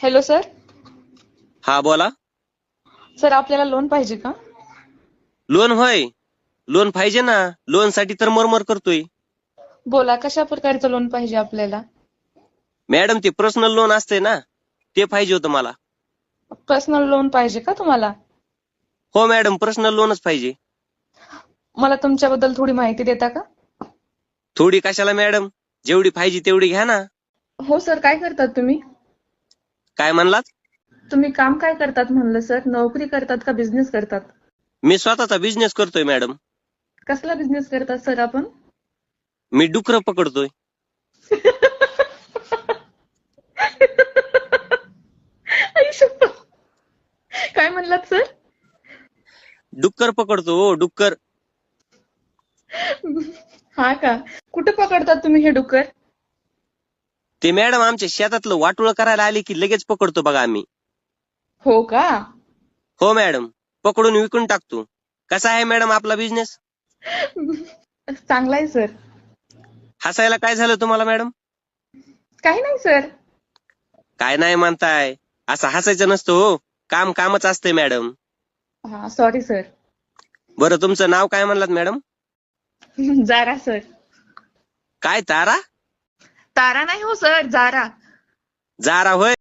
Hello sir. हा बोला. Sir आपल्याला लोन पाहिजे का? लोन होय. लोन पाहिजे ना. लोन साठी तर मरमर करतोय. बोला कशा प्रकारचं लोन पाहिजे आपल्याला? मॅडम ते पर्सनल लोन असते ना, ते पाहिजे होतं मला. पर्सनल लोन पाहिजे का तुम्हाला? हो मॅडम, पर्सनल लोनच पाहिजे. मला तुमच्याबद्दल थोडी माहिती देता का? थोडी कशाला मॅडम, जेवढी पाहिजे तेवढी घ्या ना. हो सर, काय करतात तुम्ही? काय म्हणलात? तुम्ही काम काय करतात म्हणलं सर? नोकरी करतात का बिझनेस करतात? मी स्वतःचा बिझनेस करतोय मॅडम. कसला बिझनेस करतात सर आपण? मी डुकर पकडतोय. आई शप्पथ! काय म्हणलात सर? डुक्कर पकडतो हो, डुक्कर. हा का? कुठे पकडतात तुम्ही हे डुक्कर? ते मॅडम आमच्या शेतातलं वाटोळं करायला आले की लगेच पकडतो बघा आम्ही. हो का? हो मॅडम, पकडून विकून टाकतो. कसा आहे मॅडम आपला बिझनेस? चांगला आहे सर. हसायला काय झालं तुम्हाला मॅडम? काही नाही सर. काय नाही म्हणताय? असं हसायचं नसतं हो, काम कामच असतंय मॅडम. हा सॉरी सर. बरं तुमचं नाव काय म्हणलात मॅडम? Zara sir. काय तारा? तारा नाही हो सर, जारा. जारा होय.